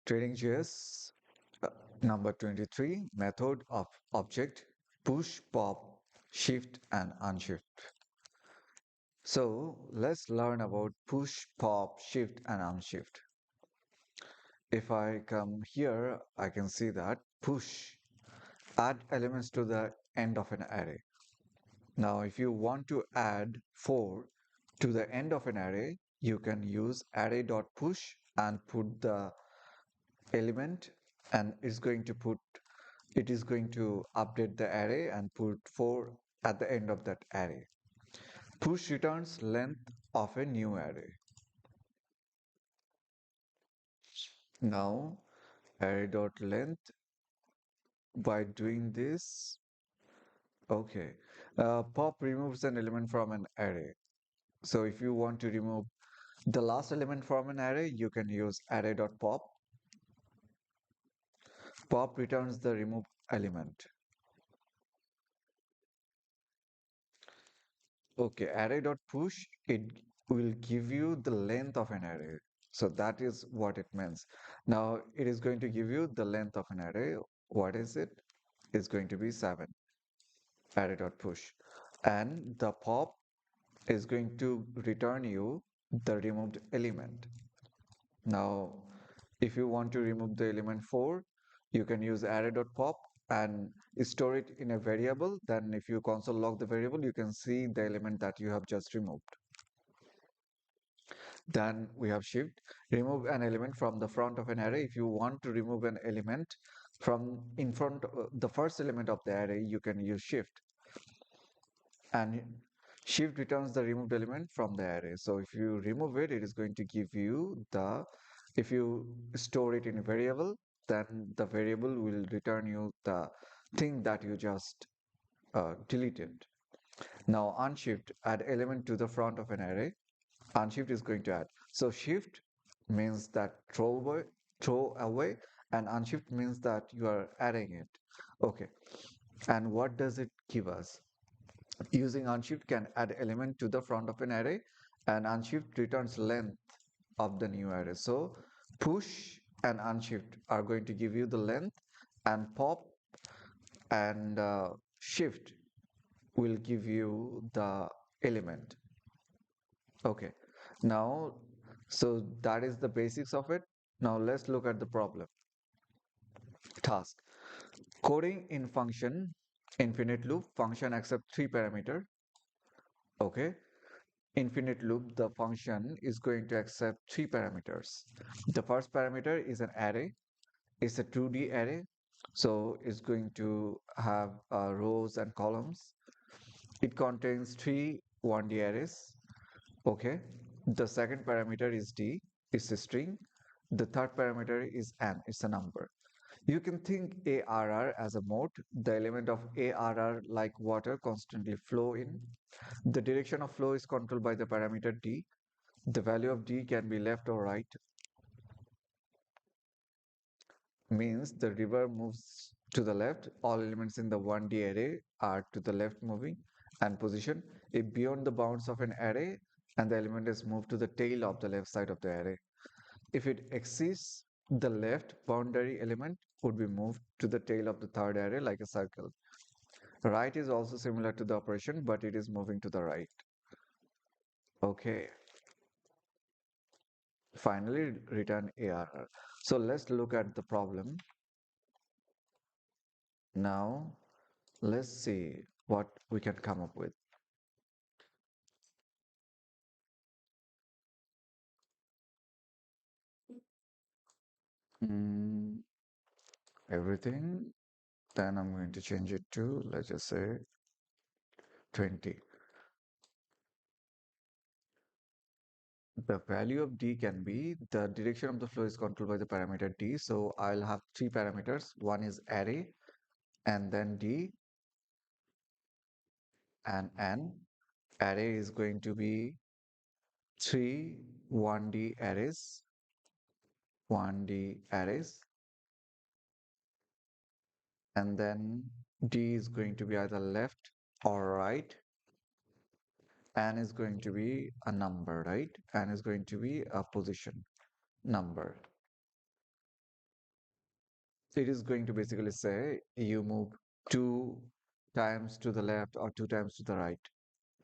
Training.js number 23 method of object push, pop, shift and unshift. So let's learn about push, pop, shift and unshift. If I come here, I can see that push add elements to the end of an array. Now, if you want to add 4 to the end of an array, you can use array.push and put the element and it is going to update the array and put 4 at the end of that array. Push returns length of a new array. Now array.length, by doing this, okay, pop removes an element from an array. So if you want to remove the last element from an array, you can use array.pop. Pop returns the removed element. Okay, array.push, it will give you the length of an array. So that is what it means. Now it is going to give you the length of an array. What is it? It's going to be 7, array.push. And the pop is going to return you the removed element. Now, if you want to remove the element 4, you can use array.pop and store it in a variable. Then if you console log the variable, you can see the element that you have just removed. Then we have shift, remove an element from the front of an array. If you want to remove an element from in front the first element of the array, you can use shift. And shift returns the removed element from the array. So if you remove it, it is going to give you the, if you store it in a variable, then the variable will return you the thing that you just deleted. Now unshift, add element to the front of an array. Unshift is going to add. So shift means that throw away, and unshift means that you are adding it. Okay. And what does it give us? Using unshift can add element to the front of an array, and unshift returns length of the new array. So push and unshift are going to give you the length, and pop and shift will give you the element. Okay, now so that is the basics of it. Now let's look at the problem. Task: coding in function infinite loop. Function accept 3 parameter. Okay, infinite loop, the function is going to accept 3 parameters. The first parameter is an array. It's a 2D array, so it's going to have rows and columns. It contains 3 1D arrays. Okay, the second parameter is d, it's a string. The third parameter is n, it's a number. You can think ARR as a mode. The element of ARR, like water, constantly flow in. The direction of flow is controlled by the parameter d. The value of d can be left or right. Means the river moves to the left. All elements in the 1D array are to the left moving and position. If beyond the bounds of an array and the element is moved to the tail of the left side of the array. If it exceeds the left boundary, element would be moved to the tail of the third array like a circle. Right is also similar to the operation, but it is moving to the right. Okay. Finally, return ARR. So let's look at the problem. Now, let's see what we can come up with. Mm, everything. Then I'm going to change it to, let's just say, 20. The value of d can be the direction of the flow is controlled by the parameter d. So I'll have 3 parameters. One is array, and then d and n. Array is going to be 3 1D arrays, 1D arrays, and then d is going to be either left or right. N is going to be a number, right? N is going to be a position number. It is going to basically say you move two times to the left or two times to the right.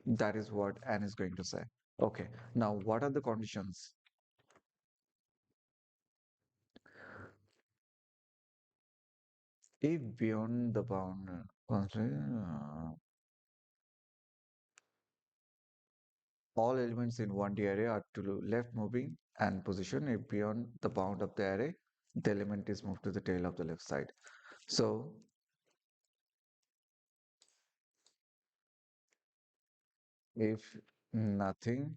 That is what n is going to say. Okay, now what are the conditions? If beyond the bound, all elements in 1D array are to left moving and position. If beyond the bound of the array, the element is moved to the tail of the left side. So if nothing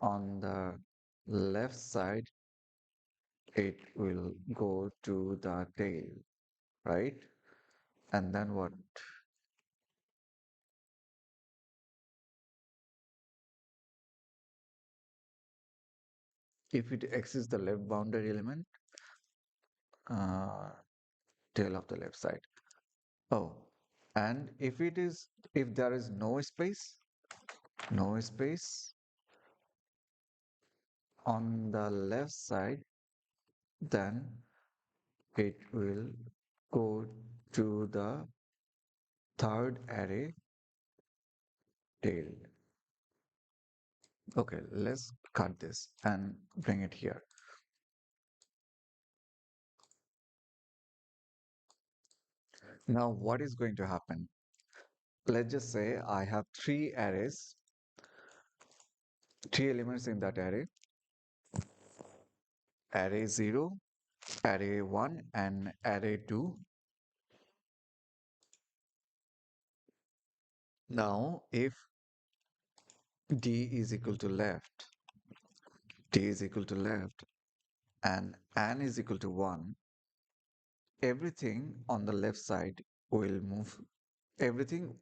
on the left side, it will go to the tail, right? And then what? If it exceeds the left boundary element, uh, tail of the left side. Oh, and if there is no space on the left side, then it will go to the third array tail. Okay, let's cut this and bring it here. Now, what is going to happen? Let's just say I have three elements in that array, array 0, array 1, and array 2. Now, if d is equal to left, d is equal to left, and n is equal to 1, everything on the left side will move. Everything,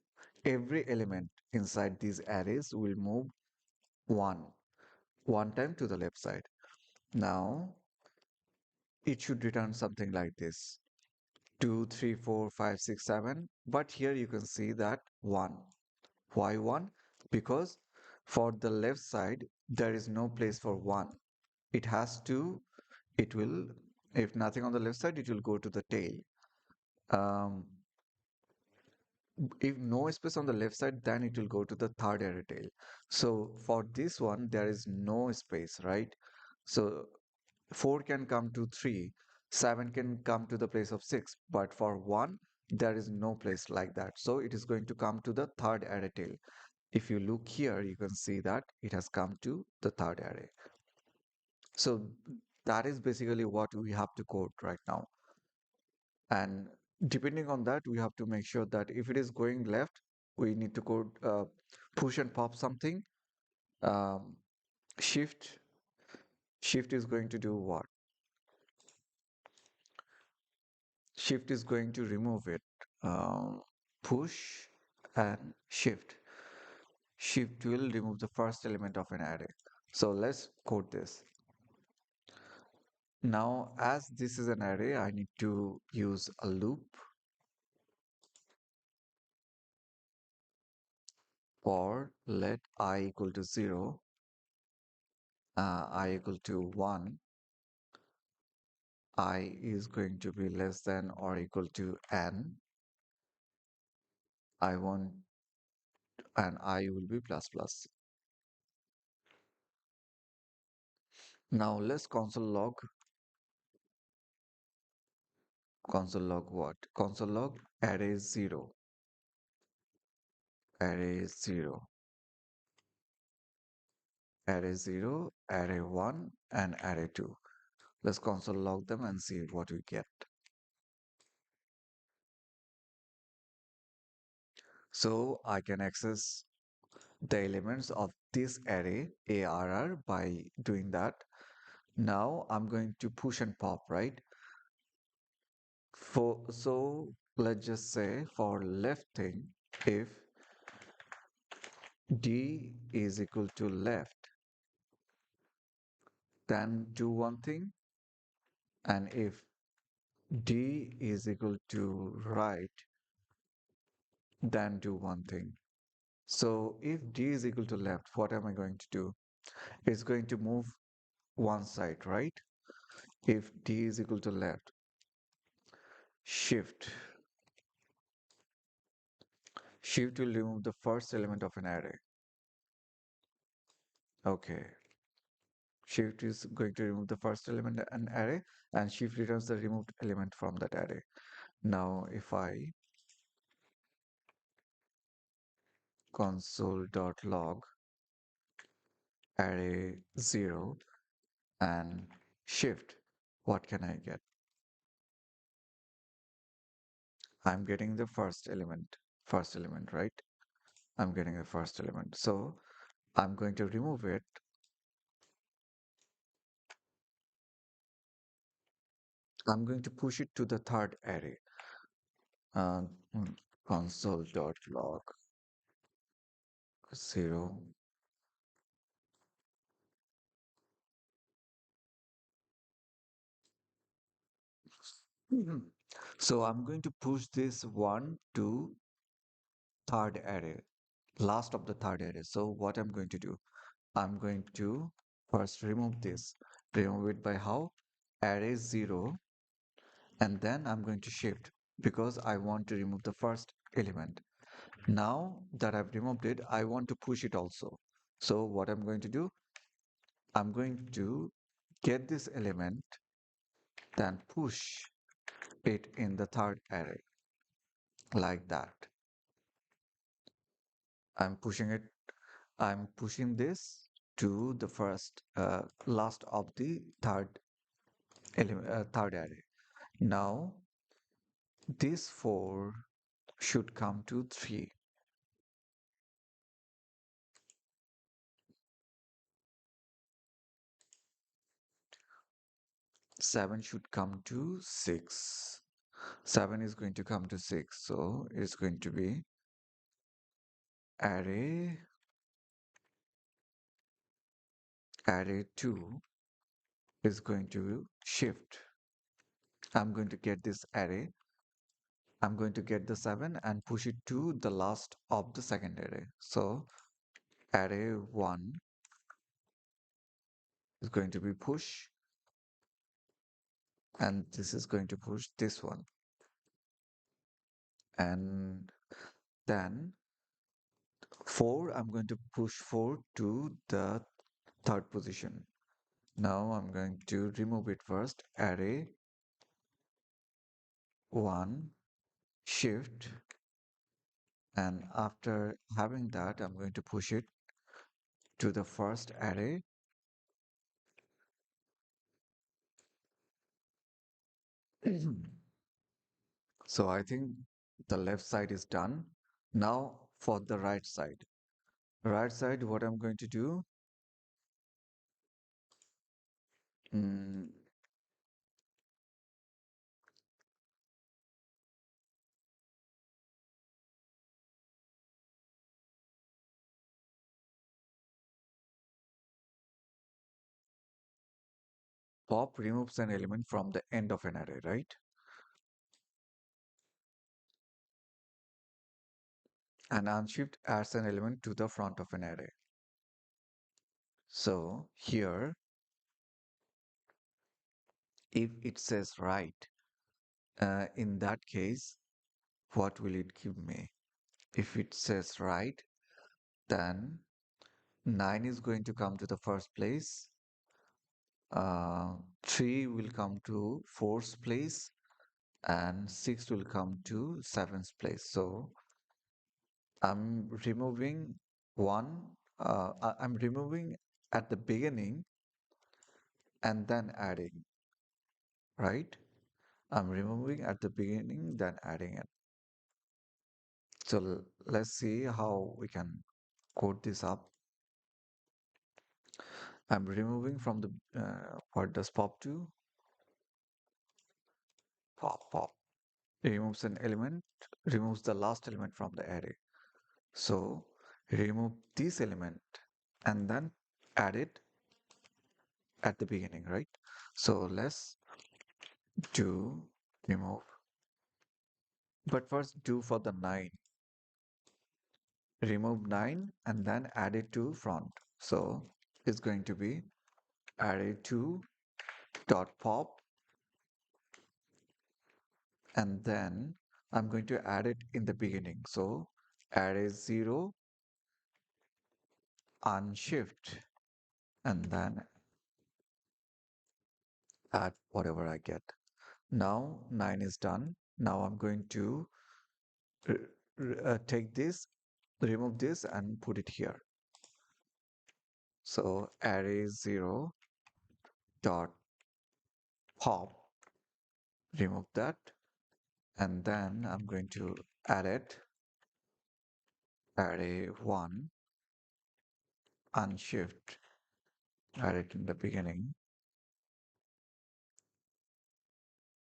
every element inside these arrays will move one, one time to the left side. Now, it should return something like this. 2, 3, 4, 5, 6, 7. But here you can see that 1. Why 1? Because for the left side, there is no place for 1. It has to, it will, if nothing on the left side, it will go to the tail. Um, if no space on the left side, then it will go to the third array tail. So for this one, there is no space, right? So 4 can come to 3, 7 can come to the place of 6, but for 1, there is no place like that. So it is going to come to the third array tail. If you look here, you can see that it has come to the third array. So that is basically what we have to code right now. And depending on that, we have to make sure that if it is going left, we need to code push and pop something. Um, shift, shift is going to do what? Shift is going to remove it. Push and shift. Shift will remove the first element of an array. So let's code this. Now, as this is an array, I need to use a loop for let I equal to 0, I equal to 1, I is going to be less than or equal to n. I want and I will be plus plus. Now let's console log what? Console log array 0, array 0, array 0, array 1, and array 2. Let's console log them and see what we get. So I can access the elements of this array ARR by doing that. Now I'm going to push and pop, right? So let's just say for left thing, if D is equal to left, then do one thing, and if D is equal to right, then do one thing. So if D is equal to left, what am I going to do? It's going to move one side, right? If D is equal to left. shift. Shift will remove the first element of an array. Okay. Shift is going to remove the first element an array, and shift returns the removed element from that array. Now if I console.log array 0 and shift, what can I get? I'm getting the first element, right? I'm getting the first element. So I'm going to remove it. I'm going to push it to the third array. Uh, mm, console.log 0. Mhm. So I'm going to push this one to third array, last of the third array. So what I'm going to do, I'm going to first remove this. Remove it by how? Array 0, and then I'm going to shift because I want to remove the first element. Now that I've removed it, I want to push it also. So what I'm going to do, I'm going to get this element, then push it in the third array like that. I'm pushing it, I'm pushing this to the first, last of the third array. Now this 4 should come to 3. 7 should come to 6. 7 is going to come to 6. So it's going to be array array 2 is going to shift. I'm going to get this array. I'm going to get the 7 and push it to the last of the second array. So array 1 is going to be push, and this is going to push this one. And then 4, I'm going to push 4 to the third position. Now I'm going to remove it first. Array 1 shift, and after having that, I'm going to push it to the first array. So I think the left side is done. Now for the right side. Right side, what I'm going to do, mm, pop removes an element from the end of an array, right? And unshift adds an element to the front of an array. So here, if it says right, in that case, what will it give me? If it says right, then 9 is going to come to the first place. 3 will come to fourth place, and 6 will come to seventh place. So I'm removing one, I'm removing at the beginning and then adding, right? I'm removing at the beginning, then adding it. So let's see how we can code this up. I'm removing from the, what does pop do? Pop removes an element, removes the last element from the array. So remove this element and then add it at the beginning, right? So let's do remove, but first do for the 9. Remove 9 and then add it to front. So it's going to be array2 dot pop and then I'm going to add it in the beginning. So array 0 unshift, and then add whatever I get. Now 9 is done. Now I'm going to take this, remove this, and put it here. So array 0 dot pop, remove that, and then I'm going to add it array 1 unshift, add it in the beginning.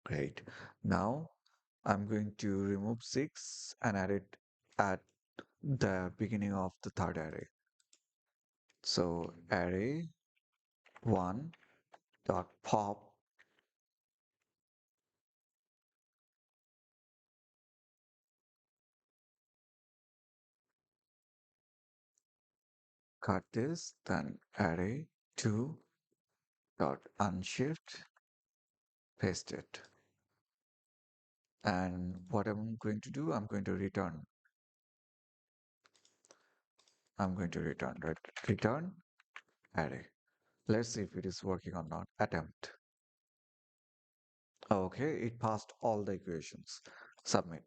Great. Now I'm going to remove 6 and add it at the beginning of the third array. So array 1 dot pop, cut this, then array 2 dot unshift, paste it. And what I'm going to do, I'm going to return, right? Return array. Let's see if it is working or not. Attempt. Okay, it passed all the equations. Submit.